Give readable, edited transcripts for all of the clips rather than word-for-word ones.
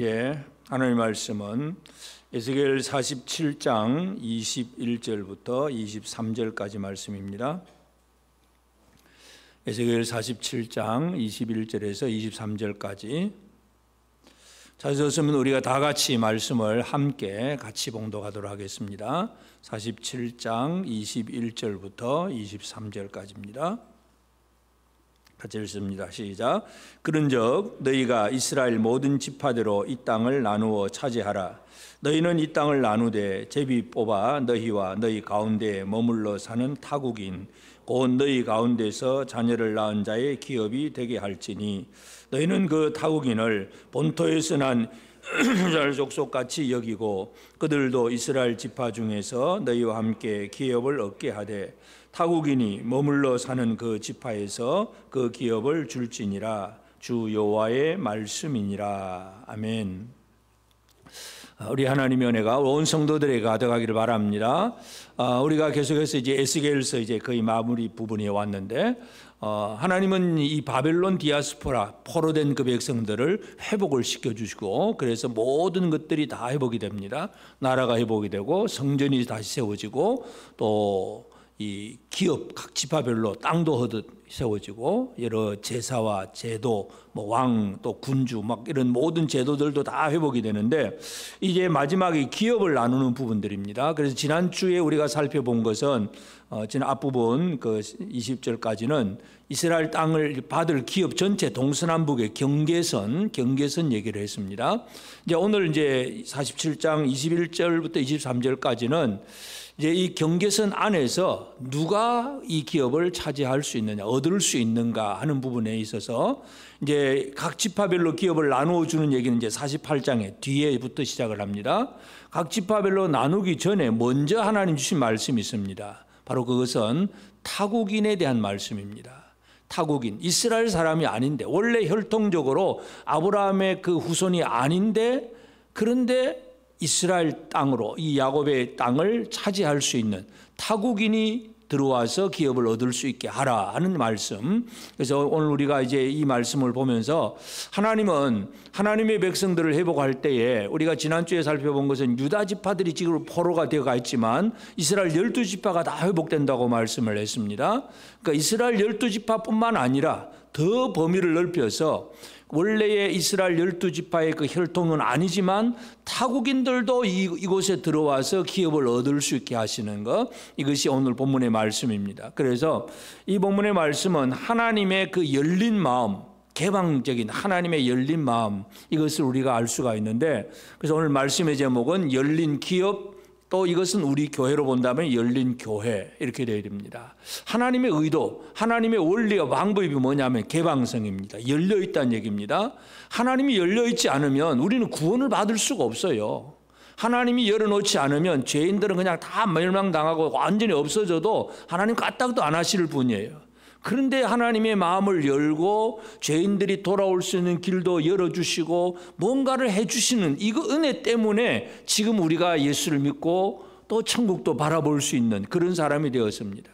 예, 하나님 말씀은 에스겔 47장 21절부터 23절까지 말씀입니다. 에스겔 47장 21절에서 23절까지 찾으셨으면 우리가 다 같이 말씀을 함께 같이 봉독하도록 하겠습니다. 47장 21절부터 23절까지입니다. 같이 읽습니다. 시작. 그런즉 너희가 이스라엘 모든 지파대로 이 땅을 나누어 차지하라. 너희는 이 땅을 나누되 제비 뽑아 너희와 너희 가운데에 머물러 사는 타국인 곧 너희 가운데서 자녀를 낳은 자의 기업이 되게 할지니 너희는 그 타국인을 본토에서 난 이스라엘 족속같이 여기고 그들도 이스라엘 지파 중에서 너희와 함께 기업을 얻게 하되 타국인이 머물러 사는 그 지파에서 그 기업을 줄지니라. 주 여호와의 말씀이니라. 아멘. 우리 하나님의 은혜가 온 성도들에게 가득하기를 바랍니다. 우리가 계속해서 이제 에스겔서 이제 거의 마무리 부분에 왔는데 하나님은 이 바벨론 디아스포라 포로된 그 백성들을 회복을 시켜주시고 그래서 모든 것들이 다 회복이 됩니다. 나라가 회복이 되고 성전이 다시 세워지고 또 이 기업 각 지파별로 땅도 허듯 세워지고 여러 제사와 제도 뭐 왕 또 군주 막 이런 모든 제도들도 다 회복이 되는데 이제 마지막에 기업을 나누는 부분들입니다. 그래서 지난주에 우리가 살펴본 것은 지난 앞부분 그 20절까지는 이스라엘 땅을 받을 기업 전체 동서남북의 경계선 얘기를 했습니다. 이제 오늘 이제 47장 21절부터 23절까지는 이제 이 경계선 안에서 누가 이 기업을 차지할 수 있느냐, 얻을 수 있는가 하는 부분에 있어서 이제 각 지파별로 기업을 나누어 주는 얘기는 이제 48장의 뒤에부터 시작을 합니다. 각 지파별로 나누기 전에 먼저 하나님 주신 말씀이 있습니다. 바로 그것은 타국인에 대한 말씀입니다. 타국인, 이스라엘 사람이 아닌데 원래 혈통적으로 아브라함의 그 후손이 아닌데 그런데 이스라엘 땅으로 이 야곱의 땅을 차지할 수 있는 타국인이 들어와서 기업을 얻을 수 있게 하라 하는 말씀. 그래서 오늘 우리가 이제 이 말씀을 보면서 하나님은 하나님의 백성들을 회복할 때에 우리가 지난주에 살펴본 것은 유다 지파들이 지금 포로가 되어가 있지만 이스라엘 12지파가 다 회복된다고 말씀을 했습니다. 그러니까 이스라엘 12지파뿐만 아니라 더 범위를 넓혀서 원래의 이스라엘 12지파의 그 혈통은 아니지만 타국인들도 이곳에 들어와서 기업을 얻을 수 있게 하시는 것, 이것이 오늘 본문의 말씀입니다. 그래서 이 본문의 말씀은 하나님의 그 열린 마음, 개방적인 하나님의 열린 마음, 이것을 우리가 알 수가 있는데, 그래서 오늘 말씀의 제목은 열린 기업, 또 이것은 우리 교회로 본다면 열린 교회 이렇게 되어야 됩니다. 하나님의 의도, 하나님의 원리와 방법이 뭐냐면 개방성입니다. 열려있다는 얘기입니다. 하나님이 열려있지 않으면 우리는 구원을 받을 수가 없어요. 하나님이 열어놓지 않으면 죄인들은 그냥 다 멸망당하고 완전히 없어져도 하나님 까딱도 안 하실 분이에요. 그런데 하나님의 마음을 열고 죄인들이 돌아올 수 있는 길도 열어주시고 뭔가를 해주시는 이거 은혜 때문에 지금 우리가 예수를 믿고 또 천국도 바라볼 수 있는 그런 사람이 되었습니다.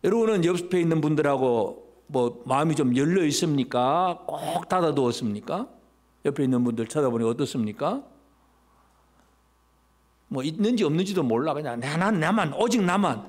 여러분은 옆에 있는 분들하고 뭐 마음이 좀 열려 있습니까? 꼭 닫아두었습니까? 옆에 있는 분들 쳐다보니 어떻습니까? 뭐 있는지 없는지도 몰라. 그냥 나만 오직 나만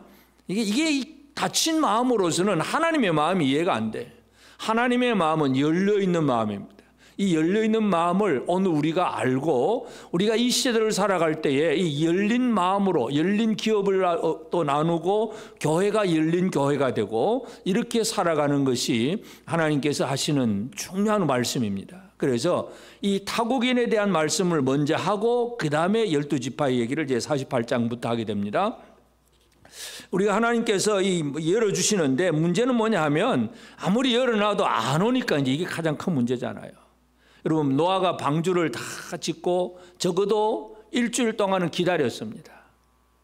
이게 닫힌 마음으로서는 하나님의 마음이 이해가 안 돼. 하나님의 마음은 열려있는 마음입니다. 이 열려있는 마음을 오늘 우리가 알고 우리가 이 시대를 살아갈 때에 이 열린 마음으로 열린 기업을 또 나누고 교회가 열린 교회가 되고 이렇게 살아가는 것이 하나님께서 하시는 중요한 말씀입니다. 그래서 이 타국인에 대한 말씀을 먼저 하고 그 다음에 12지파의 얘기를 이제 48장부터 하게 됩니다. 우리가 하나님께서 열어주시는데 문제는 뭐냐 하면 아무리 열어놔도 안 오니까 이제 이게 가장 큰 문제잖아요. 여러분 노아가 방주를 다 짓고 적어도 일주일 동안은 기다렸습니다.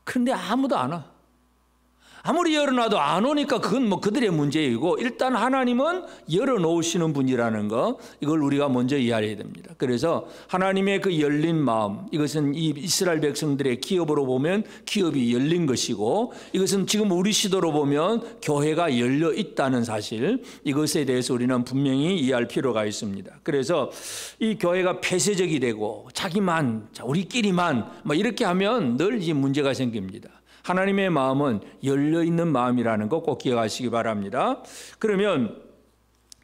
그런데 아무도 안 와. 아무리 열어놔도 안 오니까 그건 뭐 그들의 문제이고, 일단 하나님은 열어놓으시는 분이라는 거, 이걸 우리가 먼저 이해해야 됩니다. 그래서 하나님의 그 열린 마음, 이것은 이 이스라엘 백성들의 기업으로 보면 기업이 열린 것이고, 이것은 지금 우리 시도로 보면 교회가 열려 있다는 사실, 이것에 대해서 우리는 분명히 이해할 필요가 있습니다. 그래서 이 교회가 폐쇄적이 되고 자기만, 우리끼리만 뭐 이렇게 하면 늘 이 문제가 생깁니다. 하나님의 마음은 열려있는 마음이라는 거 꼭 기억하시기 바랍니다. 그러면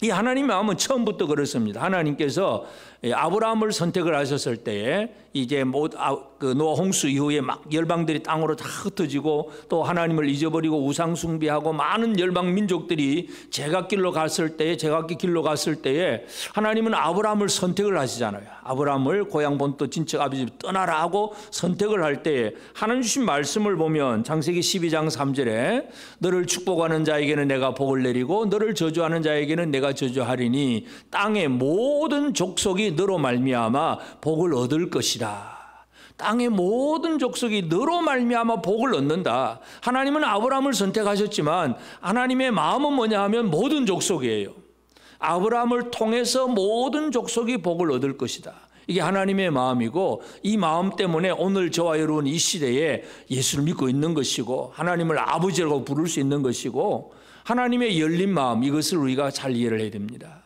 이 하나님의 마음은 처음부터 그렇습니다. 하나님께서 아브라함을 선택을 하셨을 때에 이제 노아 홍수 이후에 막 열방들이 땅으로 다 흩어지고 또 하나님을 잊어버리고 우상 숭배하고 많은 열방 민족들이 제각길로 갔을 때에 하나님은 아브라함을 선택을 하시잖아요. 아브라함을 고향 본토 친척 아버지 집 떠나라 하고 선택을 할 때에 하나님 주신 말씀을 보면 창세기 12장 3절에 너를 축복하는 자에게는 내가 복을 내리고 너를 저주하는 자에게는 내가 저주하리니 땅의 모든 족속이 너로 말미암아 복을 얻을 것이다. 땅의 모든 족속이 너로 말미암아 복을 얻는다. 하나님은 아브라함을 선택하셨지만 하나님의 마음은 뭐냐 하면 모든 족속이에요. 아브라함을 통해서 모든 족속이 복을 얻을 것이다. 이게 하나님의 마음이고, 이 마음 때문에 오늘 저와 여러분 이 시대에 예수를 믿고 있는 것이고 하나님을 아버지라고 부를 수 있는 것이고, 하나님의 열린 마음, 이것을 우리가 잘 이해를 해야 됩니다.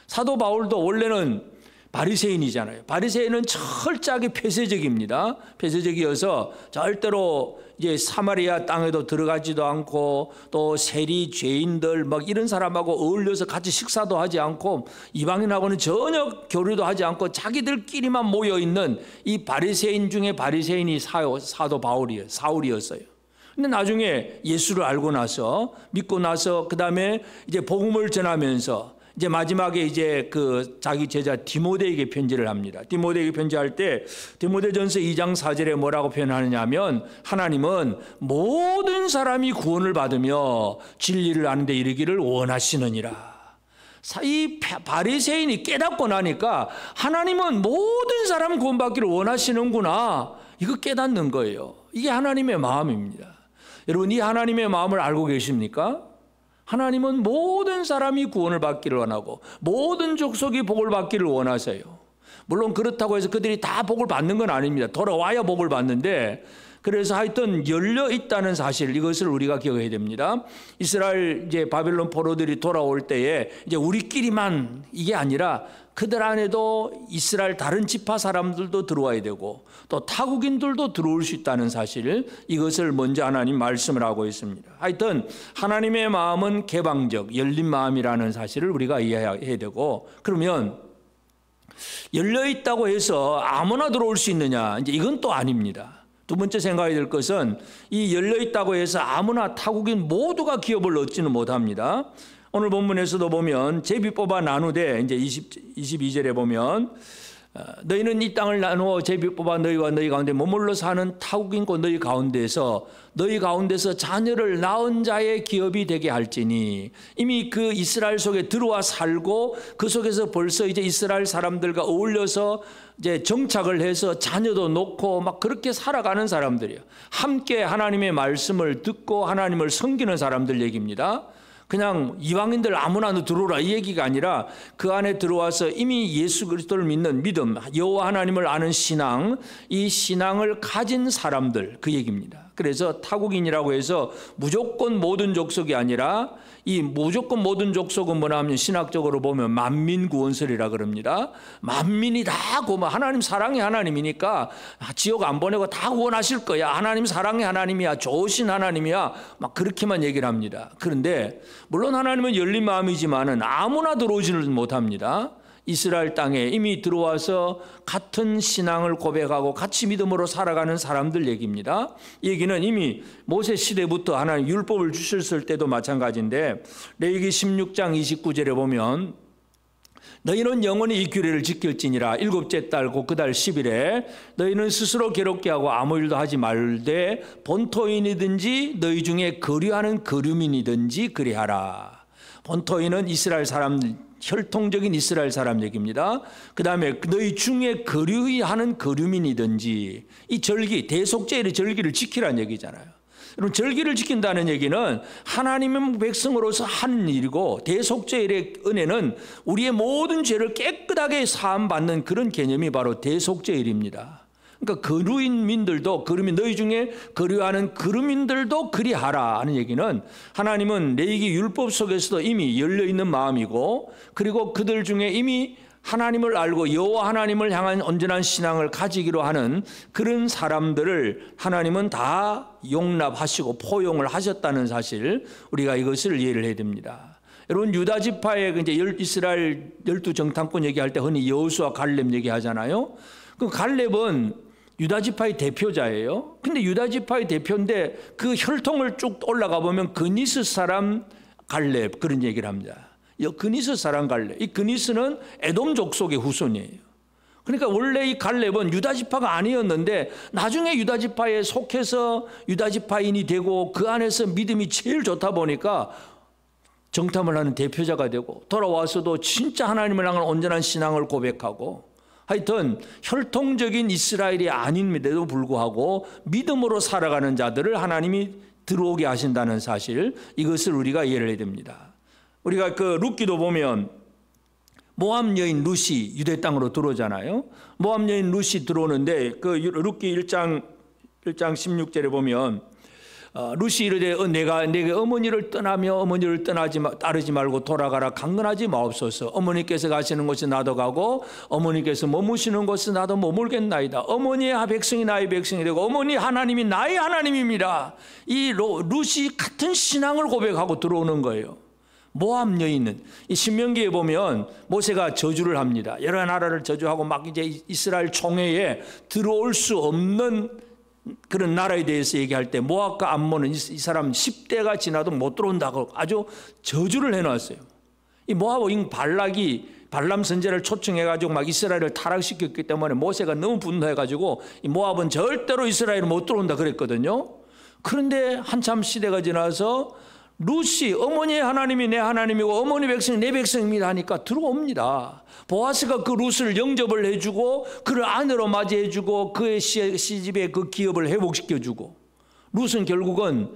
사도 바울도 원래는 바리새인이잖아요. 바리새인은 철저하게 폐쇄적입니다. 폐쇄적이어서 절대로 이제 사마리아 땅에도 들어가지도 않고 또 세리 죄인들 막 이런 사람하고 어울려서 같이 식사도 하지 않고 이방인하고는 전혀 교류도 하지 않고 자기들끼리만 모여 있는 이 바리새인 중에 바리새인이 사도 사울이었어요. 근데 나중에 예수를 알고 나서 믿고 나서 그 다음에 이제 복음을 전하면서 이제 마지막에 이제 그 자기 제자 디모데에게 편지를 합니다. 디모데에게 편지할 때 디모데전서 2장 4절에 뭐라고 표현하느냐면 하나님은 모든 사람이 구원을 받으며 진리를 아는 데 이르기를 원하시느니라. 이 바리새인이 깨닫고 나니까 하나님은 모든 사람 구원받기를 원하시는구나, 이거 깨닫는 거예요. 이게 하나님의 마음입니다. 여러분, 이 하나님의 마음을 알고 계십니까? 하나님은 모든 사람이 구원을 받기를 원하고 모든 족속이 복을 받기를 원하세요. 물론 그렇다고 해서 그들이 다 복을 받는 건 아닙니다. 돌아와야 복을 받는데, 그래서 하여튼 열려 있다는 사실, 이것을 우리가 기억해야 됩니다. 이스라엘 이제 바벨론 포로들이 돌아올 때에 이제 우리끼리만 이게 아니라 그들 안에도 이스라엘 다른 지파 사람들도 들어와야 되고 또 타국인들도 들어올 수 있다는 사실, 이것을 먼저 하나님 말씀을 하고 있습니다. 하여튼 하나님의 마음은 개방적, 열린 마음이라는 사실을 우리가 이해해야 되고, 그러면 열려 있다고 해서 아무나 들어올 수 있느냐, 이제 이건 또 아닙니다. 두 번째 생각해야 될 것은 이 열려 있다고 해서 아무나 타국인 모두가 기업을 얻지는 못합니다. 오늘 본문에서도 보면 제비 뽑아 나누되 이제 22절에 보면 너희는 이 땅을 나누어 제비 뽑아 너희와 너희 가운데 머물러 사는 타국인과 너희 가운데서 자녀를 낳은 자의 기업이 되게 할지니, 이미 그 이스라엘 속에 들어와 살고 그 속에서 벌써 이제 이스라엘 사람들과 어울려서 이제 정착을 해서 자녀도 놓고 막 그렇게 살아가는 사람들이에요. 함께 하나님의 말씀을 듣고 하나님을 섬기는 사람들 얘기입니다. 그냥 이방인들 아무나 들어오라 이 얘기가 아니라 그 안에 들어와서 이미 예수 그리스도를 믿는 믿음, 여호와 하나님을 아는 신앙, 이 신앙을 가진 사람들, 그 얘기입니다. 그래서 타국인이라고 해서 무조건 모든 족속이 아니라, 이 무조건 모든 족속은 뭐냐 하면 신학적으로 보면 만민구원설이라 그럽니다. 만민이 다 하나님 사랑의 하나님이니까 지옥 안 보내고 다 구원하실 거야. 하나님 사랑의 하나님이야. 좋으신 하나님이야. 막 그렇게만 얘기를 합니다. 그런데 물론 하나님은 열린 마음이지만은 아무나 들어오지는 못합니다. 이스라엘 땅에 이미 들어와서 같은 신앙을 고백하고 같이 믿음으로 살아가는 사람들 얘기입니다. 이 얘기는 이미 모세 시대부터 하나님 율법을 주셨을 때도 마찬가지인데, 레위기 16장 29절에 보면 너희는 영원히 이 규례를 지킬지니라. 7째 달 곧 그 달 10일에 너희는 스스로 괴롭게 하고 아무 일도 하지 말되 본토인이든지 너희 중에 거류하는 거류민이든지 그리하라. 본토인은 이스라엘 사람들, 혈통적인 이스라엘 사람 얘기입니다. 그 다음에 너희 중에 거류하는 거류민이든지, 이 절기, 대속죄의 절기를 지키라는 얘기잖아요. 여러분, 절기를 지킨다는 얘기는 하나님의 백성으로서 하는 일이고, 대속죄의 은혜는 우리의 모든 죄를 깨끗하게 사함받는 그런 개념이 바로 대속죄일입니다. 그러니까 거류인민들도, 그러면 너희 중에 거류하는 거류민들도 그리하라 하는 얘기는, 하나님은 레위기 율법 속에서도 이미 열려있는 마음이고, 그리고 그들 중에 이미 하나님을 알고 여호와 하나님을 향한 온전한 신앙을 가지기로 하는 그런 사람들을 하나님은 다 용납하시고 포용을 하셨다는 사실, 우리가 이것을 이해를 해야 됩니다. 여러분, 유다 지파의 이제 이스라엘 12정탐꾼 얘기할 때 흔히 여호수아 갈렙 얘기하잖아요. 그 갈렙은 유다 지파의 대표자예요. 근데 유다 지파의 대표인데 그 혈통을 쭉 올라가 보면 그니스 사람 갈렙, 그런 얘기를 합니다. 그니스 사람 갈렙. 이 그니스는 에돔 족속의 후손이에요. 그러니까 원래 이 갈렙은 유다 지파가 아니었는데 나중에 유다 지파에 속해서 유다 지파인이 되고, 그 안에서 믿음이 제일 좋다 보니까 정탐을 하는 대표자가 되고, 돌아와서도 진짜 하나님을 향한 온전한 신앙을 고백하고, 하여튼 혈통적인 이스라엘이 아님에도 불구하고 믿음으로 살아가는 자들을 하나님이 들어오게 하신다는 사실, 이것을 우리가 이해를 해야 됩니다. 우리가 그 룻기도 보면 모압 여인 룻이 유대 땅으로 들어오잖아요. 모압 여인 룻이 들어오는데 그 룻기 1장 16절에 보면 룻이 이르되 내가 내게 어머니를 떠나며 어머니를 따르지 말고 돌아가라. 강건하지 마옵소서. 어머니께서 가시는 곳에 나도 가고 어머니께서 머무시는 곳에 나도 머물겠나이다. 어머니의 백성이 나의 백성이 되고 어머니 하나님이 나의 하나님입니다. 이 룻이 같은 신앙을 고백하고 들어오는 거예요. 모압 여인은 이 신명기에 보면 모세가 저주를 합니다. 여러 나라를 저주하고 막 이제 이스라엘 총회에 들어올 수 없는 그런 나라에 대해서 얘기할 때 모압과 암몬은 이 사람 10대가 지나도 못 들어온다고 아주 저주를 해놨어요. 이 모압인 발락이 발람 선지자를 초청해가지고 막 이스라엘을 타락시켰기 때문에 모세가 너무 분노해가지고 이 모압은 절대로 이스라엘을 못 들어온다 그랬거든요. 그런데 한참 시대가 지나서 룻이 어머니의 하나님이 내 하나님이고 어머니 백성이 내 백성입니다 하니까 들어옵니다. 보아스가 그 룻을 영접을 해주고 그를 아내로 맞이해주고 그의 시집의 그 기업을 회복시켜주고, 룻은 결국은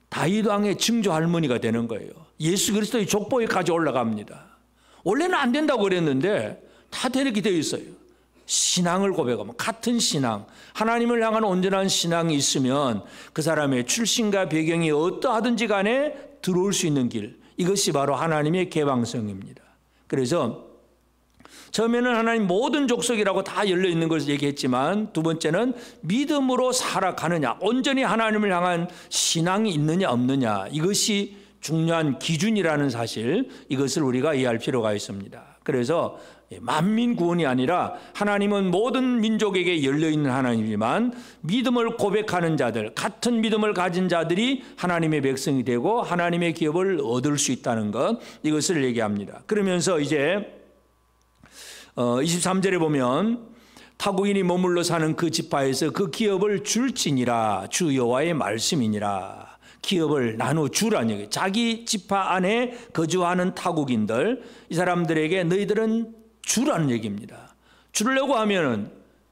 다윗 왕의 증조 할머니가 되는 거예요. 예수 그리스도의 족보에까지 올라갑니다. 원래는 안 된다고 그랬는데 다 되게 되어 있어요. 신앙을 고백하면, 같은 신앙, 하나님을 향한 온전한 신앙이 있으면 그 사람의 출신과 배경이 어떠하든지 간에 들어올 수 있는 길, 이것이 바로 하나님의 개방성입니다. 그래서 처음에는 하나님 모든 족속이라고 다 열려있는 것을 얘기했지만, 두 번째는 믿음으로 살아가느냐, 온전히 하나님을 향한 신앙이 있느냐 없느냐, 이것이 중요한 기준이라는 사실, 이것을 우리가 이해할 필요가 있습니다. 그래서 만민 구원이 아니라 하나님은 모든 민족에게 열려있는 하나님이지만 믿음을 고백하는 자들, 같은 믿음을 가진 자들이 하나님의 백성이 되고 하나님의 기업을 얻을 수 있다는 것, 이것을 얘기합니다. 그러면서 이제 23절에 보면 타국인이 머물러 사는 그 지파에서 그 기업을 줄지니라. 주 여호와의 말씀이니라. 기업을 나누어 주라는 얘기예요. 자기 지파 안에 거주하는 타국인들, 이 사람들에게 너희들은 주라는 얘기입니다. 주려고 하면은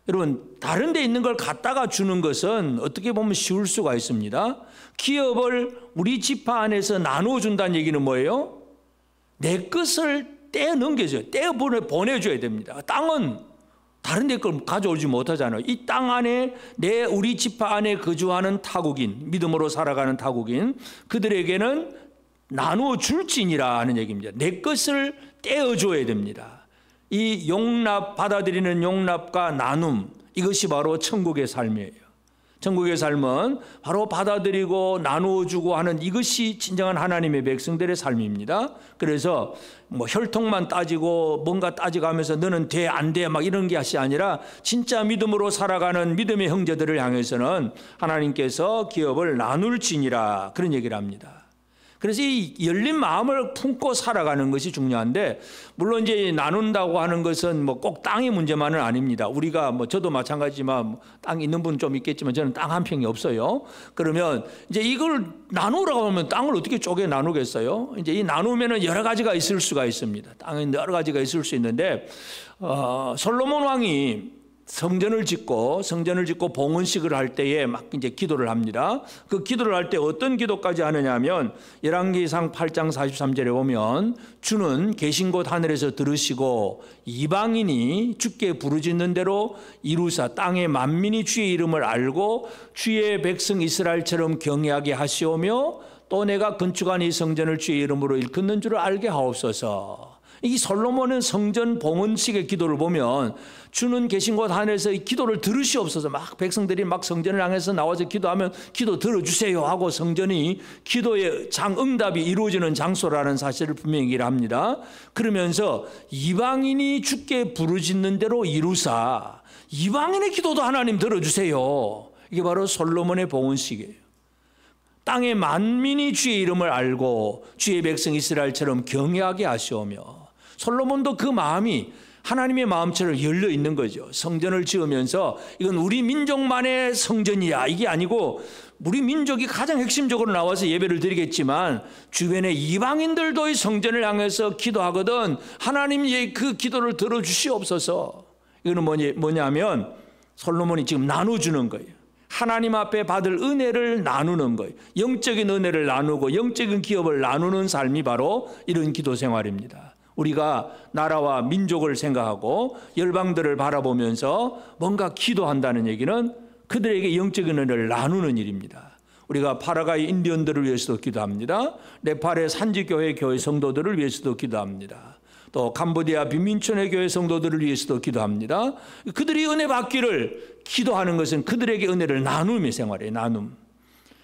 여러분, 다른 데 있는 걸 갖다가 주는 것은 어떻게 보면 쉬울 수가 있습니다. 기업을 우리 지파 안에서 나누어 준다는 얘기는 뭐예요? 내 것을 떼어 넘겨줘요. 떼어 보내줘야 됩니다. 땅은 다른 데 걸 가져오지 못하잖아요. 이 땅 안에 우리 지파 안에 거주하는 타국인, 믿음으로 살아가는 타국인, 그들에게는 나누어 줄지니라 하는 얘기입니다. 내 것을 떼어줘야 됩니다. 이 용납, 받아들이는 용납과 나눔, 이것이 바로 천국의 삶이에요. 천국의 삶은 바로 받아들이고 나누어주고 하는, 이것이 진정한 하나님의 백성들의 삶입니다. 그래서 뭐 혈통만 따지고 뭔가 따져가면서 너는 돼 안 돼 막 이런 것이 아니라 진짜 믿음으로 살아가는 믿음의 형제들을 향해서는 하나님께서 기업을 나눌지니라, 그런 얘기를 합니다. 그래서 이 열린 마음을 품고 살아가는 것이 중요한데, 물론 이제 나눈다고 하는 것은 뭐 꼭 땅의 문제만은 아닙니다. 우리가 뭐 저도 마찬가지지만 땅 있는 분 좀 있겠지만 저는 땅 한 평이 없어요. 그러면 이제 이걸 나누라고 하면 땅을 어떻게 쪼개 나누겠어요? 이제 이 나누면은 여러 가지가 있을 수가 있습니다. 땅에 여러 가지가 있을 수 있는데, 솔로몬 왕이 성전을 짓고 봉헌식을 할 때에 막 이제 기도를 합니다. 그 기도를 할 때 어떤 기도까지 하느냐면 열왕기상 8장 43절에 보면 주는 계신 곳 하늘에서 들으시고 이방인이 주께 부르짖는 대로 이루사 땅의 만민이 주의 이름을 알고 주의 백성 이스라엘처럼 경외하게 하시오며 또 내가 건축한 이 성전을 주의 이름으로 일컫는 줄을 알게 하옵소서. 이 솔로몬은 성전 봉헌식의 기도를 보면 주는 계신 곳 하늘에서 이 기도를 들으시옵소서. 막 백성들이 막 성전을 향해서 나와서 기도하면 기도 들어주세요 하고 성전이 기도의 응답이 이루어지는 장소라는 사실을 분명히 얘기를 합니다. 그러면서 이방인이 주께 부르짖는 대로 이루사, 이방인의 기도도 하나님 들어주세요. 이게 바로 솔로몬의 봉헌식이에요. 땅의 만민이 주의 이름을 알고 주의 백성 이스라엘처럼 경외하게 하시오며, 솔로몬도 그 마음이 하나님의 마음처럼 열려 있는 거죠. 성전을 지으면서 이건 우리 민족만의 성전이야, 이게 아니고 우리 민족이 가장 핵심적으로 나와서 예배를 드리겠지만 주변의 이방인들도 이 성전을 향해서 기도하거든 하나님이 그 기도를 들어주시옵소서. 이거는 뭐냐면 솔로몬이 지금 나눠주는 거예요. 하나님 앞에 받을 은혜를 나누는 거예요. 영적인 은혜를 나누고 영적인 기업을 나누는 삶이 바로 이런 기도 생활입니다. 우리가 나라와 민족을 생각하고 열방들을 바라보면서 뭔가 기도한다는 얘기는 그들에게 영적인 은혜를 나누는 일입니다. 우리가 파라과이 인디언들을 위해서도 기도합니다. 네팔의 산지교회 교회 성도들을 위해서도 기도합니다. 또 캄보디아 빈민촌의 교회 성도들을 위해서도 기도합니다. 그들이 은혜 받기를 기도하는 것은 그들에게 은혜를 나눔의 생활이에요. 나눔.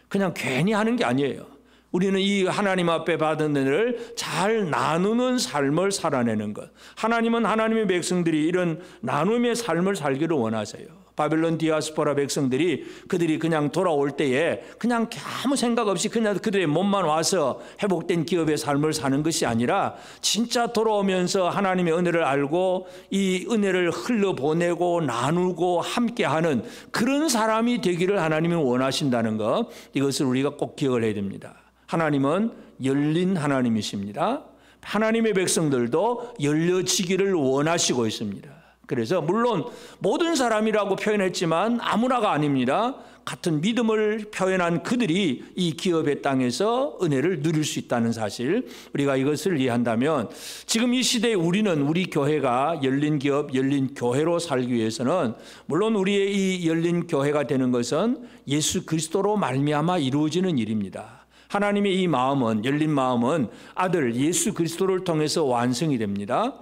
그냥 괜히 하는 게 아니에요. 우리는 이 하나님 앞에 받은 은혜를 잘 나누는 삶을 살아내는 것. 하나님은 하나님의 백성들이 이런 나눔의 삶을 살기를 원하세요. 바벨론 디아스포라 백성들이 그들이 그냥 돌아올 때에 그냥 아무 생각 없이 그냥 그들의 몸만 와서 회복된 기업의 삶을 사는 것이 아니라 진짜 돌아오면서 하나님의 은혜를 알고 이 은혜를 흘려보내고 나누고 함께하는 그런 사람이 되기를 하나님이 원하신다는 것, 이것을 우리가 꼭 기억을 해야 됩니다. 하나님은 열린 하나님이십니다. 하나님의 백성들도 열려지기를 원하시고 있습니다. 그래서 물론 모든 사람이라고 표현했지만 아무나가 아닙니다. 같은 믿음을 표현한 그들이 이 기업의 땅에서 은혜를 누릴 수 있다는 사실, 우리가 이것을 이해한다면 지금 이 시대에 우리 교회가 열린 기업, 열린 교회로 살기 위해서는 물론 우리의 이 열린 교회가 되는 것은 예수 그리스도로 말미암아 이루어지는 일입니다. 하나님의 이 마음은, 열린 마음은 아들 예수 그리스도를 통해서 완성이 됩니다.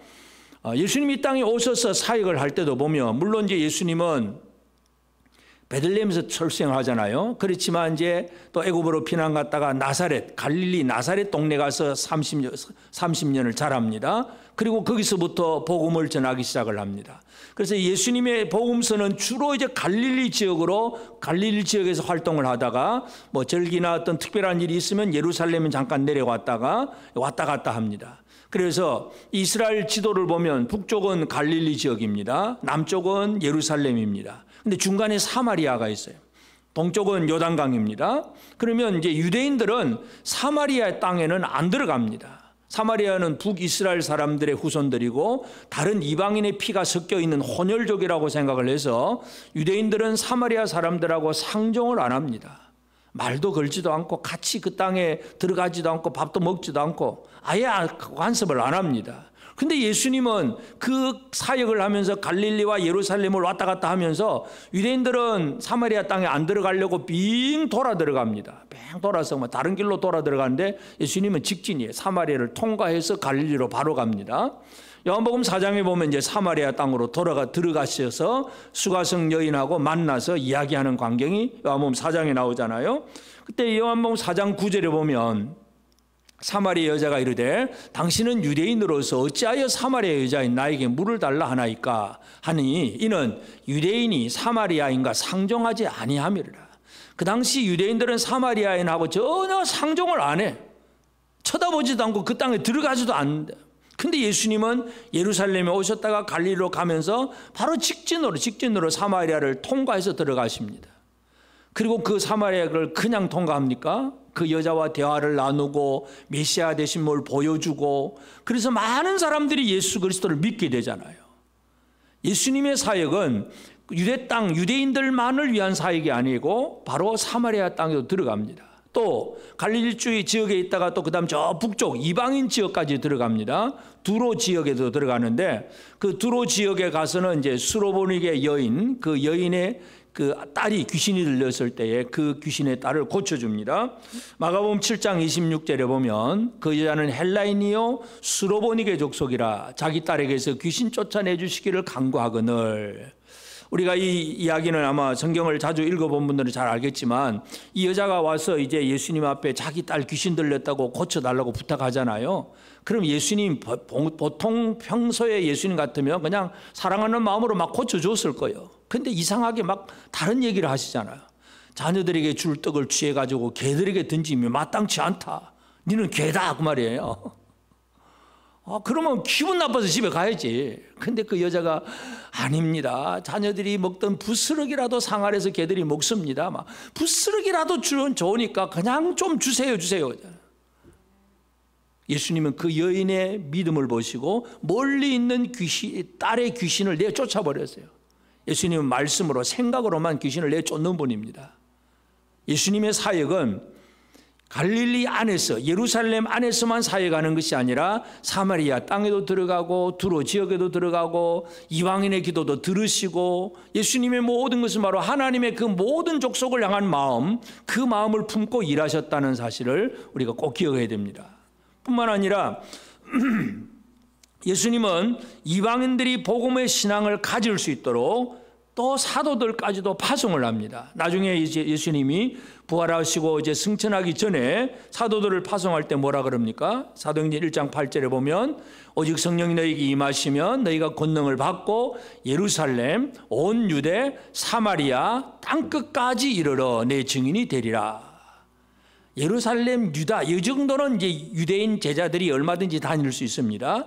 예수님이 이 땅에 오셔서 사역을 할 때도 보면 물론 이제 예수님은 베들레헴에서 출생을 하잖아요. 그렇지만 이제 또 애굽으로 피난 갔다가 나사렛, 갈릴리 나사렛 동네 가서 30년을 자랍니다. 그리고 거기서부터 복음을 전하기 시작을 합니다. 그래서 예수님의 복음서는 주로 이제 갈릴리 지역에서 활동을 하다가 뭐 절기나 어떤 특별한 일이 있으면 예루살렘에 잠깐 내려왔다가 왔다 갔다 합니다. 그래서 이스라엘 지도를 보면 북쪽은 갈릴리 지역입니다. 남쪽은 예루살렘입니다. 근데 중간에 사마리아가 있어요. 동쪽은 요단강입니다. 그러면 이제 유대인들은 사마리아 땅에는 안 들어갑니다. 사마리아는 북이스라엘 사람들의 후손들이고 다른 이방인의 피가 섞여 있는 혼혈족이라고 생각을 해서 유대인들은 사마리아 사람들하고 상종을 안 합니다. 말도 걸지도 않고 같이 그 땅에 들어가지도 않고 밥도 먹지도 않고 아예 간섭을 안 합니다. 근데 예수님은 그 사역을 하면서 갈릴리와 예루살렘을 왔다 갔다 하면서 유대인들은 사마리아 땅에 안 들어가려고 빙 돌아 들어갑니다. 빙 돌아서 뭐 다른 길로 돌아 들어가는데 예수님은 직진이에요. 사마리아를 통과해서 갈릴리로 바로 갑니다. 요한복음 4장에 보면 이제 사마리아 땅으로 들어가셔서 수가성 여인하고 만나서 이야기하는 광경이 요한복음 4장에 나오잖아요. 그때 요한복음 4장 9절에 보면 사마리아 여자가 이르되 당신은 유대인으로서 어찌하여 사마리아 여자인 나에게 물을 달라 하나이까 하니 이는 유대인이 사마리아인과 상종하지 아니함이라. 그 당시 유대인들은 사마리아인하고 전혀 상종을 안 해. 쳐다보지도 않고 그 땅에 들어가지도 않는다. 근데 예수님은 예루살렘에 오셨다가 갈릴리로 가면서 바로 직진으로 사마리아를 통과해서 들어가십니다. 그리고 그 사마리아를 그냥 통과합니까? 그 여자와 대화를 나누고 메시아 되신 뭘 보여주고 그래서 많은 사람들이 예수 그리스도를 믿게 되잖아요. 예수님의 사역은 유대 땅, 유대인들만을 위한 사역이 아니고 바로 사마리아 땅에도 들어갑니다. 또 갈릴리 지역에 있다가 또 그다음 저 북쪽 이방인 지역까지 들어갑니다. 두로 지역에도 들어가는데 그 두로 지역에 가서는 이제 수로보니게 여인, 그 여인의 그 딸이 귀신이 들렸을 때에 그 귀신의 딸을 고쳐줍니다. 마가복음 7장 26절에 보면 그 여자는 헬라인이요 수로보니게 족속이라 자기 딸에게서 귀신 쫓아내 주시기를 간구하거늘. 우리가 이 이야기는 아마 성경을 자주 읽어본 분들은 잘 알겠지만 이 여자가 와서 이제 예수님 앞에 자기 딸 귀신 들렸다고 고쳐달라고 부탁하잖아요. 그럼 예수님 보통 평소에 예수님 같으면 그냥 사랑하는 마음으로 막 고쳐줬을 거예요. 근데 이상하게 막 다른 얘기를 하시잖아요. 자녀들에게 줄 떡을 취해가지고 개들에게 던지면 마땅치 않다. 니는 개다 그 말이에요. 그러면 기분 나빠서 집에 가야지. 근데 그 여자가 아닙니다. 자녀들이 먹던 부스러기라도 상아리에서 개들이 먹습니다. 막 부스러기라도 주면 좋으니까 그냥 좀 주세요. 예수님은 그 여인의 믿음을 보시고 멀리 있는 딸의 귀신을 내쫓아버렸어요. 예수님은 말씀으로 생각으로만 귀신을 내쫓는 분입니다. 예수님의 사역은 갈릴리 안에서 예루살렘 안에서만 사역하는 것이 아니라 사마리아 땅에도 들어가고 두로 지역에도 들어가고 이방인의 기도도 들으시고 예수님의 모든 것은 바로 하나님의 그 모든 족속을 향한 마음, 그 마음을 품고 일하셨다는 사실을 우리가 꼭 기억해야 됩니다. 뿐만 아니라 예수님은 이방인들이 복음의 신앙을 가질 수 있도록 또 사도들까지도 파송을 합니다. 나중에 이제 예수님이 부활하시고 이제 승천하기 전에 사도들을 파송할 때 뭐라 그럽니까? 사도행전 1장 8절에 보면 오직 성령이 너희에게 임하시면 너희가 권능을 받고 예루살렘, 온 유대, 사마리아 땅끝까지 이르러 내 증인이 되리라. 예루살렘, 유다 이 정도는 이제 유대인 제자들이 얼마든지 다닐 수 있습니다.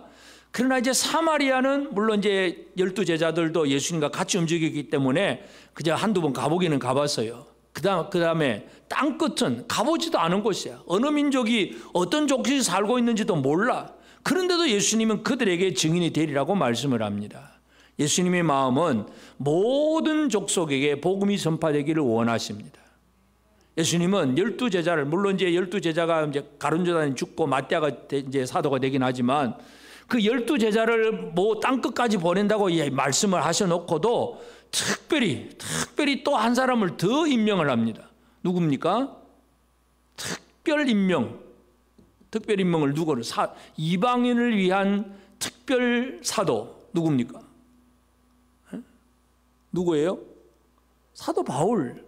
그러나 이제 사마리아는 물론 이제 12제자들도 예수님과 같이 움직이기 때문에 그저 한두 번 가보기는 가봤어요. 그 다음에 땅끝은 가보지도 않은 곳이야. 어느 민족이 어떤 족속이 살고 있는지도 몰라. 그런데도 예수님은 그들에게 증인이 되리라고 말씀을 합니다. 예수님의 마음은 모든 족속에게 복음이 전파되기를 원하십니다. 예수님은 12제자를 물론 이제 12제자가 이제 가룟요단에 죽고 마띠아가 이제 사도가 되긴 하지만 그 12제자를 뭐 땅끝까지 보낸다고 말씀을 하셔놓고도 특별히 또 한 사람을 더 임명을 합니다. 누굽니까? 특별 임명을 누구를? 이방인을 위한 특별 사도 누굽니까? 누구예요? 사도 바울.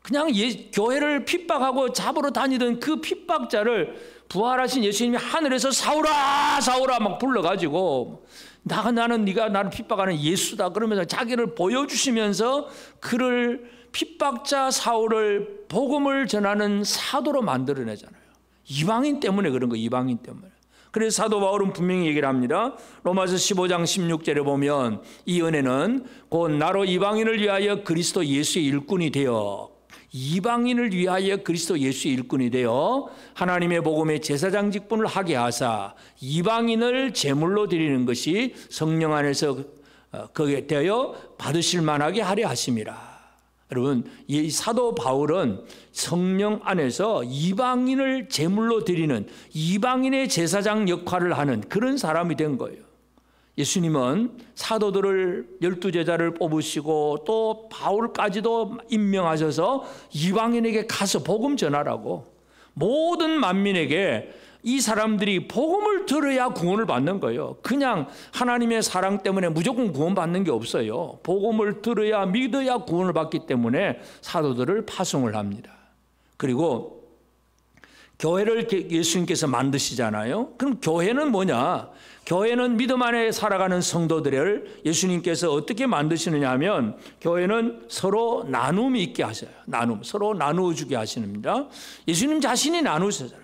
그냥 교회를 핍박하고 잡으러 다니던 그 핍박자를 부활하신 예수님이 하늘에서 사울아 막 불러가지고 나는 네가 나를 핍박하는 예수다 그러면서 자기를 보여주시면서 그를 핍박자 사울을 복음을 전하는 사도로 만들어내잖아요. 이방인 때문에 그런 거예요. 이방인 때문에. 그래서 사도 바울은 분명히 얘기를 합니다. 로마서 15장 16절에 보면 이 은혜는 곧 나로 이방인을 위하여 그리스도 예수의 일꾼이 되어 이방인을 위하여 그리스도 예수의 일꾼이 되어 하나님의 복음의 제사장 직분을 하게 하사 이방인을 제물로 드리는 것이 성령 안에서 그게 되어 받으실 만하게 하려 하심이라. 여러분, 이 사도 바울은 성령 안에서 이방인을 제물로 드리는 이방인의 제사장 역할을 하는 그런 사람이 된 거예요. 예수님은 사도들을 12제자를 뽑으시고 또 바울까지도 임명하셔서 이방인에게 가서 복음 전하라고 모든 만민에게 이 사람들이 복음을 들어야 구원을 받는 거예요. 그냥 하나님의 사랑 때문에 무조건 구원받는 게 없어요. 복음을 들어야 믿어야 구원을 받기 때문에 사도들을 파송을 합니다. 그리고 교회를 예수님께서 만드시잖아요. 그럼 교회는 뭐냐? 교회는 믿음 안에 살아가는 성도들을 예수님께서 어떻게 만드시느냐 하면 교회는 서로 나눔이 있게 하셔요. 서로 나누어 주게 하십니다. 예수님 자신이 나누셨어요.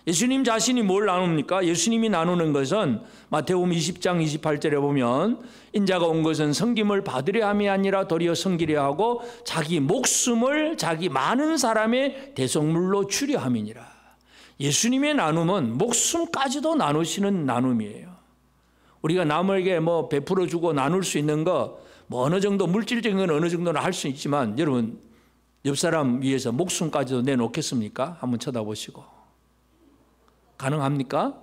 예수님 자신이 뭘 나눕니까? 예수님이 나누는 것은 마태복음 20장 28절에 보면 인자가 온 것은 섬김을 받으려 함이 아니라 도리어 섬기려 하고 자기 목숨을 자기 많은 사람의 대속물로 주려 함이니라. 예수님의 나눔은 목숨까지도 나누시는 나눔이에요. 우리가 남에게 뭐 베풀어 주고 나눌 수 있는 거 뭐 어느 정도 물질적인 건 어느 정도는 할 수 있지만 여러분 옆 사람 위해서 목숨까지도 내놓겠습니까? 한번 쳐다보시고. 가능합니까?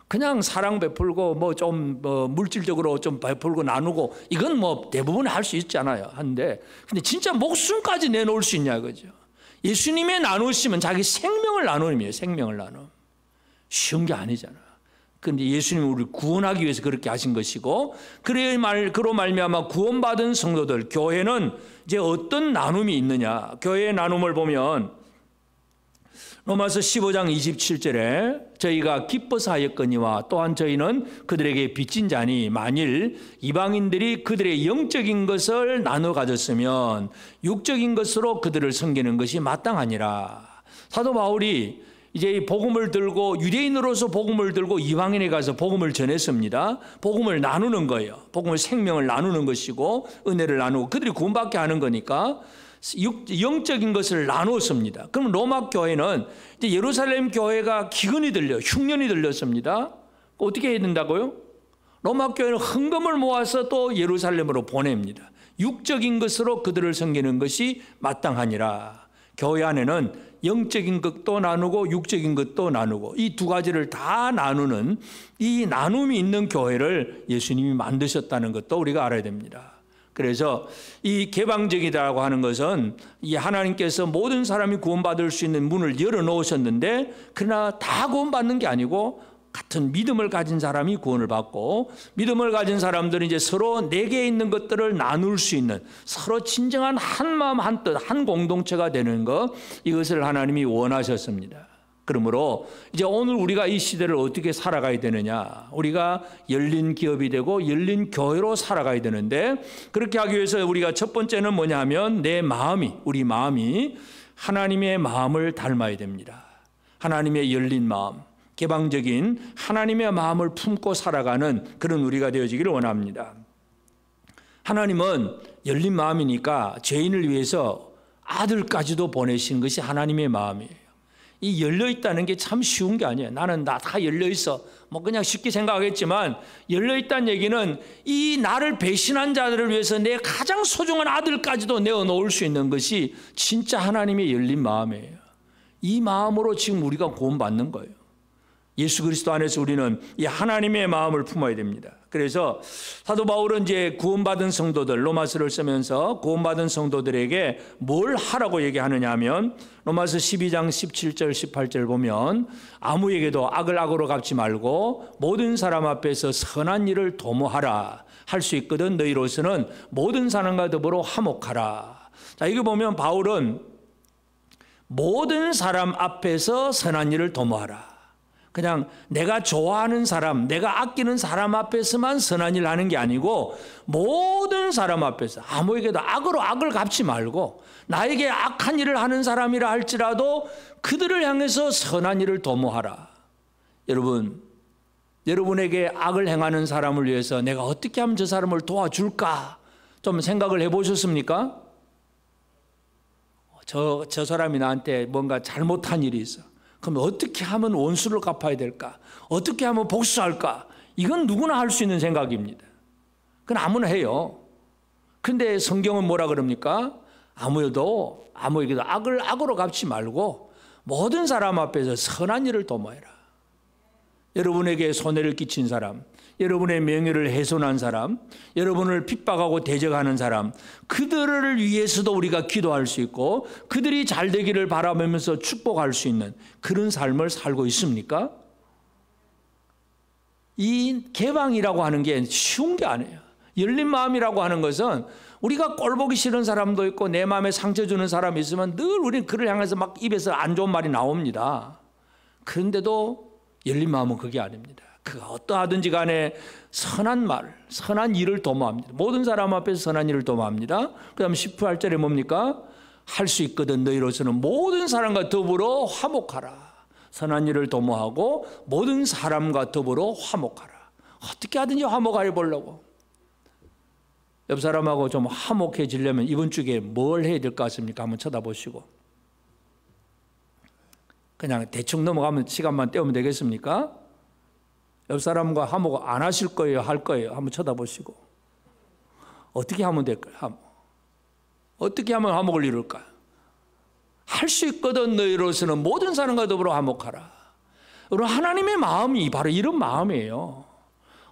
그냥 사랑 베풀고 뭐 좀 물질적으로 좀 베풀고 나누고 이건 뭐 대부분 할 수 있잖아요. 한데 근데 진짜 목숨까지 내놓을 수 있냐 그죠? 예수님의 나누심은 자기 생명을 나누음이에요. 생명을 나눔. 쉬운 게 아니잖아. 그런데 예수님은 우리를 구원하기 위해서 그렇게 하신 것이고 그로 말미암아 구원받은 성도들 교회는 이제 어떤 나눔이 있느냐. 교회의 나눔을 보면 로마서 15장 27절에 저희가 기뻐서 하였거니와 또한 저희는 그들에게 빚진 자니 만일 이방인들이 그들의 영적인 것을 나눠 가졌으면 육적인 것으로 그들을 섬기는 것이 마땅하니라. 사도 바울이 이제 이 복음을 들고 유대인으로서 복음을 들고 이방인에 가서 복음을 전했습니다. 복음을 나누는 거예요. 복음을 생명을 나누는 것이고 은혜를 나누고 그들이 구원받게 하는 거니까 영적인 것을 나누었습니다. 그럼 로마 교회는 이제 예루살렘 교회가 기근이 들려 흉년이 들렸습니다. 어떻게 해야 된다고요? 로마 교회는 헌금을 모아서 또 예루살렘으로 보냅니다. 육적인 것으로 그들을 섬기는 것이 마땅하니라. 교회 안에는 영적인 것도 나누고 육적인 것도 나누고 이 두 가지를 다 나누는 이 나눔이 있는 교회를 예수님이 만드셨다는 것도 우리가 알아야 됩니다. 그래서 이 개방적이라고 하는 것은 이 하나님께서 모든 사람이 구원받을 수 있는 문을 열어놓으셨는데 그러나 다 구원받는 게 아니고 같은 믿음을 가진 사람이 구원을 받고 믿음을 가진 사람들은 이제 서로 내게 있는 것들을 나눌 수 있는 서로 진정한 한 마음 한 뜻 한 공동체가 되는 것 이것을 하나님이 원하셨습니다. 그러므로 이제 오늘 우리가 이 시대를 어떻게 살아가야 되느냐 우리가 열린 기업이 되고 열린 교회로 살아가야 되는데 그렇게 하기 위해서 우리가 첫 번째는 뭐냐 하면 내 마음이 우리 마음이 하나님의 마음을 닮아야 됩니다. 하나님의 열린 마음 개방적인 하나님의 마음을 품고 살아가는 그런 우리가 되어지기를 원합니다. 하나님은 열린 마음이니까 죄인을 위해서 아들까지도 보내신 것이 하나님의 마음이에요. 이 열려있다는 게 참 쉬운 게 아니에요. 나는 나 다 열려있어 뭐 그냥 쉽게 생각하겠지만 열려있다는 얘기는 이 나를 배신한 자들을 위해서 내 가장 소중한 아들까지도 내어놓을 수 있는 것이 진짜 하나님의 열린 마음이에요. 이 마음으로 지금 우리가 구원받는 거예요. 예수 그리스도 안에서 우리는 이 하나님의 마음을 품어야 됩니다. 그래서 사도 바울은 이제 구원받은 성도들 로마서를 쓰면서 구원받은 성도들에게 뭘 하라고 얘기하느냐 하면 로마서 12장 17절 18절 보면 아무에게도 악을 악으로 갚지 말고 모든 사람 앞에서 선한 일을 도모하라. 할 수 있거든 너희로서는 모든 사람과 더불어 화목하라. 자, 이거 보면 바울은 모든 사람 앞에서 선한 일을 도모하라. 그냥 내가 좋아하는 사람, 내가 아끼는 사람 앞에서만 선한 일을 하는 게 아니고 모든 사람 앞에서 아무에게도 악으로 악을 갚지 말고 나에게 악한 일을 하는 사람이라 할지라도 그들을 향해서 선한 일을 도모하라. 여러분, 여러분에게 악을 행하는 사람을 위해서 내가 어떻게 하면 저 사람을 도와줄까? 좀 생각을 해보셨습니까? 저 사람이 나한테 뭔가 잘못한 일이 있어. 그럼 어떻게 하면 원수를 갚아야 될까? 어떻게 하면 복수할까? 이건 누구나 할 수 있는 생각입니다. 그건 아무나 해요. 그런데 성경은 뭐라 그럽니까? 아무에게도 악을 악으로 갚지 말고 모든 사람 앞에서 선한 일을 도모해라. 여러분에게 손해를 끼친 사람, 여러분의 명예를 훼손한 사람, 여러분을 핍박하고 대적하는 사람, 그들을 위해서도 우리가 기도할 수 있고 그들이 잘 되기를 바라보면서 축복할 수 있는 그런 삶을 살고 있습니까? 이 개방이라고 하는 게 쉬운 게 아니에요. 열린 마음이라고 하는 것은 우리가 꼴 보기 싫은 사람도 있고 내 마음에 상처 주는 사람이 있으면 늘 우리는 그를 향해서 막 입에서 안 좋은 말이 나옵니다. 그런데도 열린 마음은 그게 아닙니다. 그가 어떠하든지 간에 선한 말, 선한 일을 도모합니다. 모든 사람 앞에서 선한 일을 도모합니다. 그 다음에 18절에 뭡니까? 할 수 있거든 너희로서는 모든 사람과 더불어 화목하라. 선한 일을 도모하고 모든 사람과 더불어 화목하라. 어떻게 하든지 화목하려 보려고. 옆 사람하고 좀 화목해지려면 이번 주에 뭘 해야 될 것 같습니까? 한번 쳐다보시고. 그냥 대충 넘어가면 시간만 때우면 되겠습니까? 옆 사람과 화목 안 하실 거예요? 할 거예요? 한번 쳐다보시고. 어떻게 하면 될까요? 어떻게 하면 화목을 이룰까? 할 수 있거든. 너희로서는 모든 사람과 더불어 화목하라. 여러분, 하나님의 마음이 바로 이런 마음이에요.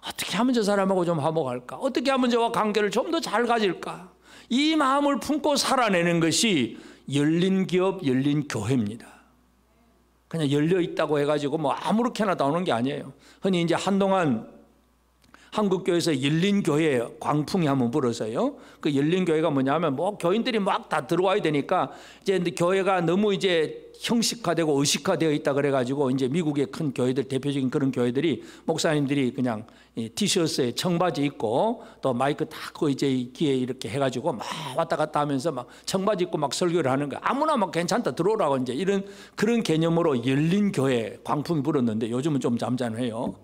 어떻게 하면 저 사람하고 좀 화목할까? 어떻게 하면 저와 관계를 좀 더 잘 가질까? 이 마음을 품고 살아내는 것이 열린 기업, 열린 교회입니다. 그냥 열려 있다고 해가지고 뭐 아무렇게나 나오는 게 아니에요. 흔히 이제 한동안 한국교회에서 열린 교회 광풍이 한번 불어서요. 그 열린 교회가 뭐냐면 뭐 교인들이 막 다 들어와야 되니까 이제 교회가 너무 이제 형식화되고 의식화되어 있다 그래가지고 이제 미국의 큰 교회들, 대표적인 그런 교회들이 목사님들이 그냥 티셔츠에 청바지 입고 또 마이크 딱 이제 귀에 이렇게 해가지고 막 왔다 갔다 하면서 막 청바지 입고 막 설교를 하는 거야. 아무나 막 괜찮다 들어오라고 이제 이런 그런 개념으로 열린 교회 광풍이 불었는데 요즘은 좀 잠잠해요.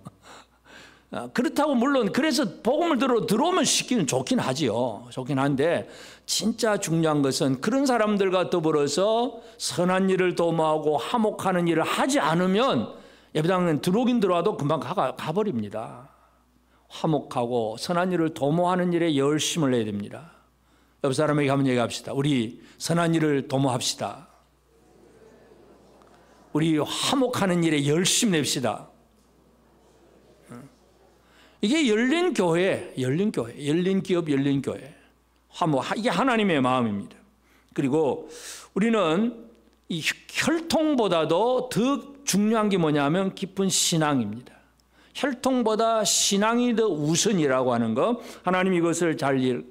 그렇다고 물론 그래서 복음을 들어오면 시키는 좋긴 하지요. 좋긴 한데 진짜 중요한 것은 그런 사람들과 더불어서 선한 일을 도모하고 화목하는 일을 하지 않으면 예배당은 들어오긴 들어와도 금방 가버립니다. 화목하고 선한 일을 도모하는 일에 열심을 내야 됩니다. 옆 사람에게 한번 얘기합시다. 우리 선한 일을 도모합시다. 우리 화목하는 일에 열심 냅시다. 이게 열린 교회, 열린 교회, 열린 기업, 열린 교회. 이게 하나님의 마음입니다. 그리고 우리는 이 혈통보다도 더 중요한 게 뭐냐면 깊은 신앙입니다. 혈통보다 신앙이 더 우선이라고 하는 거, 하나님 이것을 잘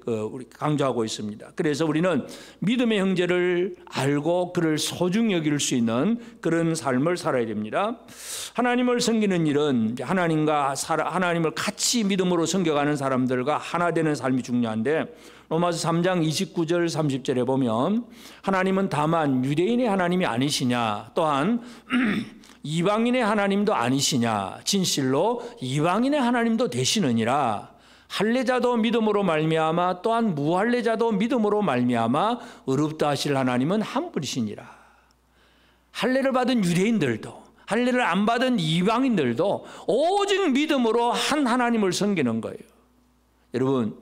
강조하고 있습니다. 그래서 우리는 믿음의 형제를 알고 그를 소중히 여길 수 있는 그런 삶을 살아야 됩니다. 하나님을 섬기는 일은 하나님을 같이 믿음으로 섬겨가는 사람들과 하나 되는 삶이 중요한데, 로마서 3장 29절 30절에 보면 하나님은 다만 유대인의 하나님이 아니시냐, 또한 이방인의 하나님도 아니시냐, 진실로 이방인의 하나님도 되시느니라. 할례자도 믿음으로 말미암아 또한 무할례자도 믿음으로 말미암아 의롭다 하실 하나님은 한 분이시니라. 할례를 받은 유대인들도 할례를 안 받은 이방인들도 오직 믿음으로 한 하나님을 섬기는 거예요. 여러분,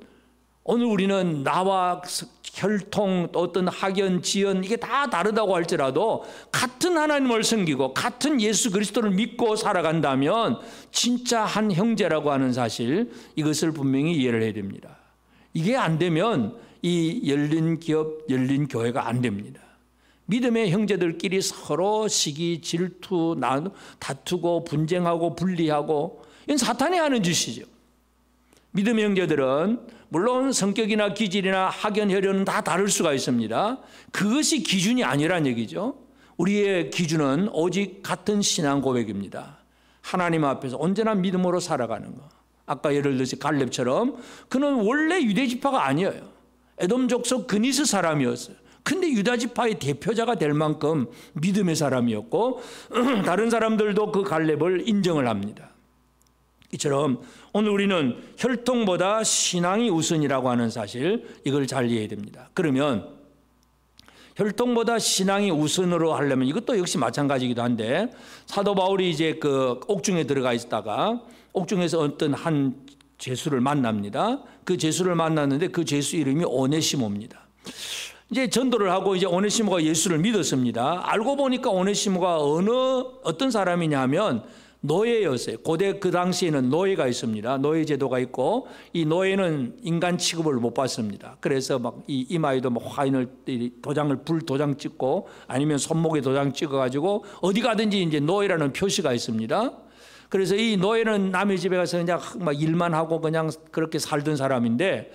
오늘 우리는 나와 혈통, 어떤 학연, 지연 이게 다 다르다고 할지라도 같은 하나님을 섬기고 같은 예수 그리스도를 믿고 살아간다면 진짜 한 형제라고 하는 사실, 이것을 분명히 이해를 해야 됩니다. 이게 안 되면 이 열린 기업, 열린 교회가 안 됩니다. 믿음의 형제들끼리 서로 시기, 질투, 다투고 분쟁하고 분리하고, 이건 사탄이 하는 짓이죠. 믿음의 형제들은 물론 성격이나 기질이나 학연, 혈연은 다 다를 수가 있습니다. 그것이 기준이 아니란 얘기죠. 우리의 기준은 오직 같은 신앙 고백입니다. 하나님 앞에서 언제나 믿음으로 살아가는 거. 아까 예를 들어서 갈렙처럼 그는 원래 유대지파가 아니에요. 에돔 족속 그니스 사람이었어요. 근데 유다지파의 대표자가 될 만큼 믿음의 사람이었고 다른 사람들도 그 갈렙을 인정을 합니다. 이처럼 오늘 우리는 혈통보다 신앙이 우선이라고 하는 사실, 이걸 잘 이해해야 됩니다. 그러면 혈통보다 신앙이 우선으로 하려면 이것도 역시 마찬가지이기도 한데, 사도 바울이 이제 그 옥중에 들어가 있다가 옥중에서 어떤 한 죄수를 만납니다. 그 죄수를 만났는데 그 죄수 이름이 오네시모입니다. 이제 전도를 하고 이제 오네시모가 예수를 믿었습니다. 알고 보니까 오네시모가 어떤 사람이냐면 노예였어요. 고대 그 당시에는 노예가 있습니다. 노예 제도가 있고 이 노예는 인간 취급을 못 받습니다. 그래서 막 이 이마에도 뭐 화인을 도장 찍고 아니면 손목에 도장 찍어가지고 어디 가든지 이제 노예라는 표시가 있습니다. 그래서 이 노예는 남의 집에 가서 그냥 막 일만 하고 그냥 그렇게 살던 사람인데,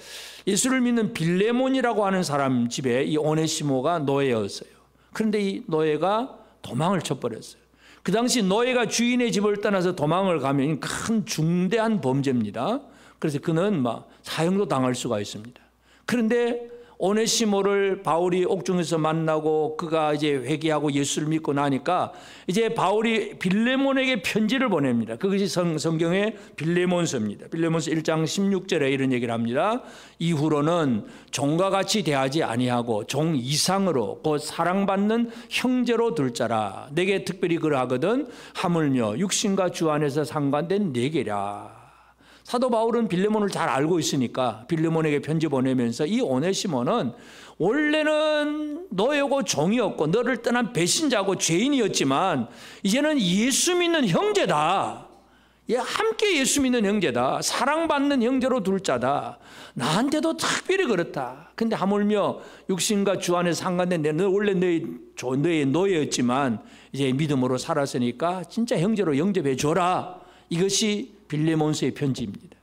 예수를 믿는 빌레몬이라고 하는 사람 집에 이 오네시모가 노예였어요. 그런데 이 노예가 도망을 쳐버렸어요. 그 당시 노예가 주인의 집을 떠나서 도망을 가면 큰 중대한 범죄입니다. 그래서 그는 막 사형도 당할 수가 있습니다. 그런데 오네시모를 바울이 옥중에서 만나고 그가 이제 회개하고 예수를 믿고 나니까 이제 바울이 빌레몬에게 편지를 보냅니다. 그것이 성경의 빌레몬서입니다. 빌레몬서 1장 16절에 이런 얘기를 합니다. 이후로는 종과 같이 대하지 아니하고 종 이상으로 곧 사랑받는 형제로 둘 자라. 내게 특별히 그러하거든 하물며 육신과 주 안에서 상관된 네 개라. 사도 바울은 빌레몬을 잘 알고 있으니까 빌레몬에게 편지 보내면서 이 오네시모는 원래는 너하고 종이었고 너를 떠난 배신자고 죄인이었지만 이제는 예수 믿는 형제다. 함께 예수 믿는 형제다. 사랑받는 형제로 둘 자다. 나한테도 특별히 그렇다. 근데 하물며 육신과 주 안에 상관된 너 원래 너의 노예였지만 이제 믿음으로 살았으니까 진짜 형제로 영접해 줘라. 이것이 빌레몬서의 편지입니다.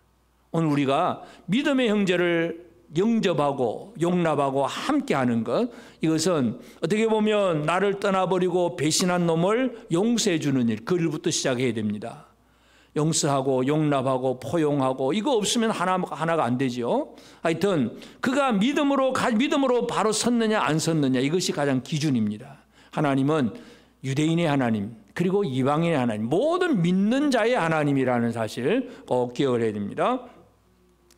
오늘 우리가 믿음의 형제를 영접하고 용납하고 함께하는 것, 이것은 어떻게 보면 나를 떠나버리고 배신한 놈을 용서해 주는 일, 그 일부터 시작해야 됩니다. 용서하고 용납하고 포용하고 이거 없으면 하나가 안 되죠. 하여튼 그가 믿음으로 바로 섰느냐 안 섰느냐 이것이 가장 기준입니다. 하나님은 유대인의 하나님 그리고 이방인의 하나님, 모든 믿는 자의 하나님이라는 사실 꼭 기억을 해야 됩니다.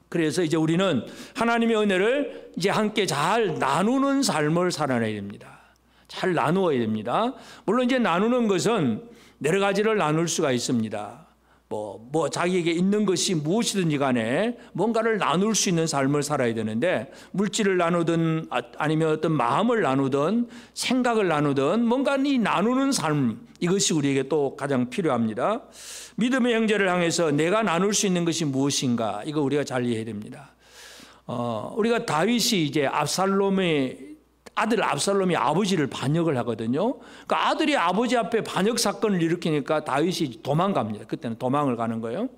그래서 이제 우리는 하나님의 은혜를 이제 함께 잘 나누는 삶을 살아내야 됩니다. 잘 나누어야 됩니다. 물론 이제 나누는 것은 여러 가지를 나눌 수가 있습니다. 자기에게 있는 것이 무엇이든지 간에 뭔가를 나눌 수 있는 삶을 살아야 되는데, 물질을 나누든 아니면 어떤 마음을 나누든 생각을 나누든 뭔가 이 나누는 삶, 이것이 우리에게 또 가장 필요합니다. 믿음의 형제를 향해서 내가 나눌 수 있는 것이 무엇인가, 이거 우리가 잘 이해해야 됩니다. 우리가 다윗이 이제 아들 압살롬이 아버지를 반역을 하거든요. 그러니까 아들이 아버지 앞에 반역 사건을 일으키니까 다윗이 도망갑니다. 그때는 도망을 가는 거예요.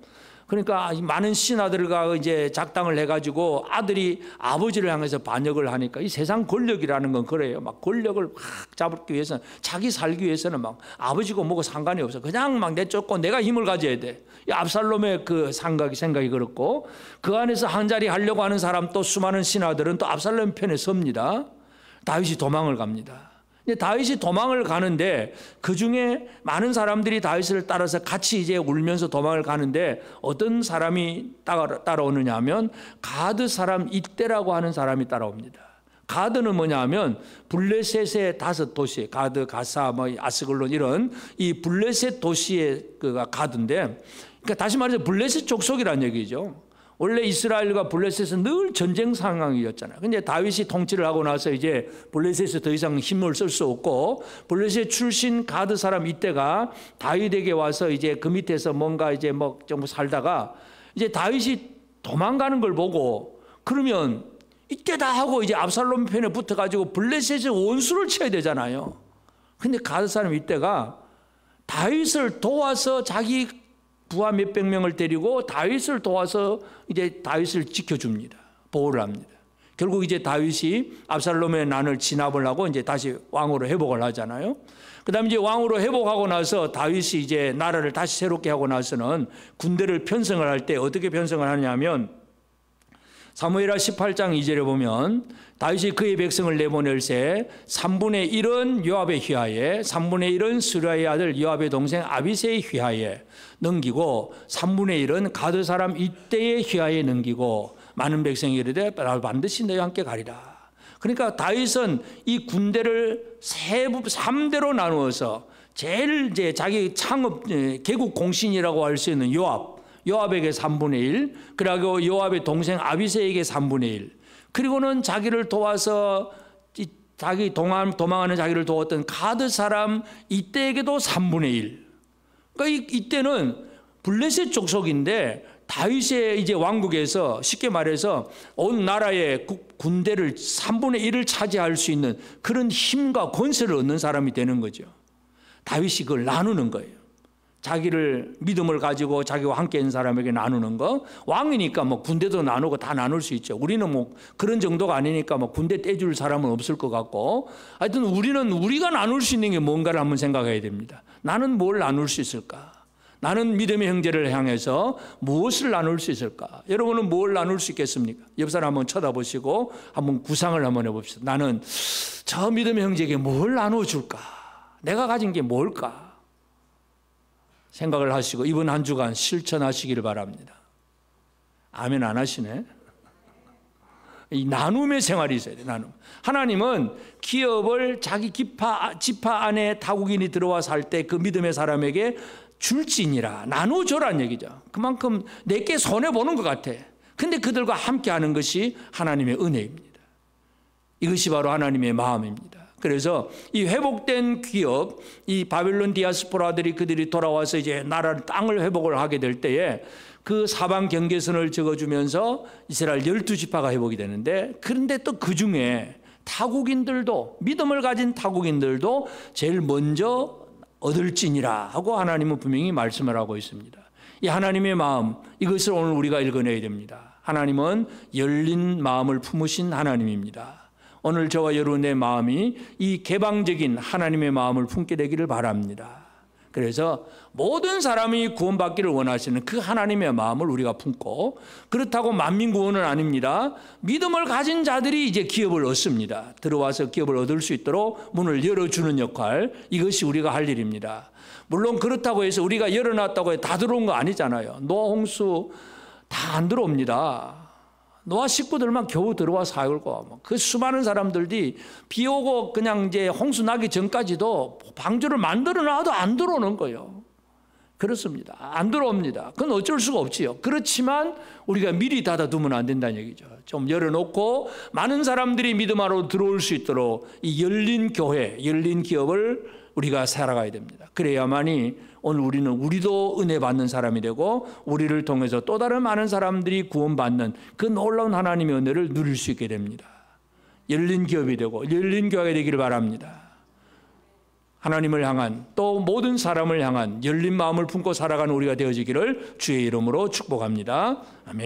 그러니까 많은 신하들과 이제 작당을 해가지고 아들이 아버지를 향해서 반역을 하니까 이 세상 권력이라는 건 그래요. 막 권력을 막 잡기 위해서는, 자기 살기 위해서는 막 아버지고 뭐고 상관이 없어. 그냥 막 내쫓고 내가 힘을 가져야 돼. 이 압살롬의 그 생각이 그렇고, 그 안에서 한 자리 하려고 하는 사람 또 수많은 신하들은 또 압살롬 편에 섭니다. 다윗이 도망을 갑니다. 근데 다윗이 도망을 가는데 그 중에 많은 사람들이 다윗을 따라서 같이 이제 울면서 도망을 가는데 어떤 사람이 따라오느냐 하면 가드 사람 이떼라고 하는 사람이 따라옵니다. 가드는 뭐냐 하면 블레셋의 5도시, 가드, 가사, 아스글론 이런 이 블레셋 도시의 그가 가드인데, 그러니까 다시 말해서 블레셋 족속이라는 얘기죠. 원래 이스라엘과 블레셋은 늘 전쟁 상황이었잖아요. 근데 다윗이 통치를 하고 나서 이제 블레셋에 더 이상 힘을 쓸 수 없고, 블레셋 출신 가드 사람 이때가 다윗에게 와서 이제 그 밑에서 뭔가 이제 좀 살다가 이제 다윗이 도망가는 걸 보고, 그러면 이때다 하고 이제 압살롬 편에 붙어가지고 블레셋의 원수를 쳐야 되잖아요. 근데 가드 사람 이때가 다윗을 도와서 자기 부하 몇백 명을 데리고 다윗을 도와서 이제 다윗을 지켜줍니다. 보호를 합니다. 결국 이제 다윗이 압살롬의 난을 진압을 하고 이제 다시 왕으로 회복을 하잖아요. 그 다음에 이제 왕으로 회복하고 나서 다윗이 이제 나라를 다시 새롭게 하고 나서는 군대를 편성을 할 때 어떻게 편성을 하냐면, 사무엘하 18장 2절에 보면 다윗이 그의 백성을 내보낼새 3분의 1은 요압의 휘하에, 3분의 1은 스루야의 아들 요압의 동생 아비새의 휘하에 넘기고 3분의 1은 가드 사람 이때의 휘하에 넘기고 많은 백성이 이르되 반드시 너희와 함께 가리라. 그러니까 다윗은 이 군대를 3대로 나누어서 제일 이제 자기 창업 개국 공신이라고 할 수 있는 요압에게 3분의 1, 그리고 요압의 동생 아비새에게 3분의 1, 그리고는 자기를 도와서 자기 도망하는 자기를 도왔던 가드 사람 이때에게도 3분의 1. 그러니까 이때는 블레셋 족속인데 다윗의 이제 왕국에서 쉽게 말해서 온 나라의 군대를 3분의 1을 차지할 수 있는 그런 힘과 권세를 얻는 사람이 되는 거죠. 다윗이 그걸 나누는 거예요. 자기를 믿음을 가지고 자기와 함께 있는 사람에게 나누는 거. 왕이니까 군대도 나누고 다 나눌 수 있죠. 우리는 그런 정도가 아니니까 군대 떼줄 사람은 없을 것 같고, 하여튼 우리가 나눌 수 있는 게 뭔가를 한번 생각해야 됩니다. 나는 뭘 나눌 수 있을까? 나는 믿음의 형제를 향해서 무엇을 나눌 수 있을까? 여러분은 뭘 나눌 수 있겠습니까? 옆 사람 한번 쳐다보시고 한번 구상을 한번 해봅시다. 나는 저 믿음의 형제에게 뭘 나눠줄까? 내가 가진 게 뭘까? 생각을 하시고 이번 한 주간 실천하시기를 바랍니다. 아멘 안 하시네. 이 나눔의 생활이 있어야 돼요. 나눔. 하나님은 기업을 자기 지파 안에 타국인이 들어와 살 때 그 믿음의 사람에게 줄지니라. 나눠줘란 얘기죠. 그만큼 내게 손해보는 것 같아. 근데 그들과 함께하는 것이 하나님의 은혜입니다. 이것이 바로 하나님의 마음입니다. 그래서 이 회복된 기업, 이 바빌론 디아스포라들이 그들이 돌아와서 이제 나라를 땅을 회복을 하게 될 때에 그 사방 경계선을 적어주면서 이스라엘 12지파가 회복이 되는데, 그런데 또 그 중에 타국인들도, 믿음을 가진 타국인들도 제일 먼저 얻을지니라 하고 하나님은 분명히 말씀을 하고 있습니다. 이 하나님의 마음, 이것을 오늘 우리가 읽어내야 됩니다. 하나님은 열린 마음을 품으신 하나님입니다. 오늘 저와 여러분의 마음이 이 개방적인 하나님의 마음을 품게 되기를 바랍니다. 그래서 모든 사람이 구원받기를 원하시는 그 하나님의 마음을 우리가 품고, 그렇다고 만민구원은 아닙니다. 믿음을 가진 자들이 이제 기업을 얻습니다. 들어와서 기업을 얻을 수 있도록 문을 열어주는 역할, 이것이 우리가 할 일입니다. 물론 그렇다고 해서 우리가 열어놨다고 해서 다 들어온 거 아니잖아요. 노아, 홍수 다 안 들어옵니다. 노아 식구들만 겨우 들어와 살고, 그 수많은 사람들이 비 오고 그냥 이제 홍수 나기 전까지도 방주를 만들어 놔도 안 들어오는 거예요. 그렇습니다. 안 들어옵니다. 그건 어쩔 수가 없지요. 그렇지만 우리가 미리 닫아두면 안 된다는 얘기죠. 좀 열어놓고 많은 사람들이 믿음 안으로 들어올 수 있도록 이 열린 교회, 열린 기업을 우리가 살아가야 됩니다. 그래야만이 오늘 우리도 은혜 받는 사람이 되고, 우리를 통해서 또 다른 많은 사람들이 구원받는 그 놀라운 하나님의 은혜를 누릴 수 있게 됩니다. 열린 기업이 되고 열린 교회가 되기를 바랍니다. 하나님을 향한, 또 모든 사람을 향한 열린 마음을 품고 살아가는 우리가 되어지기를 주의 이름으로 축복합니다. 아멘.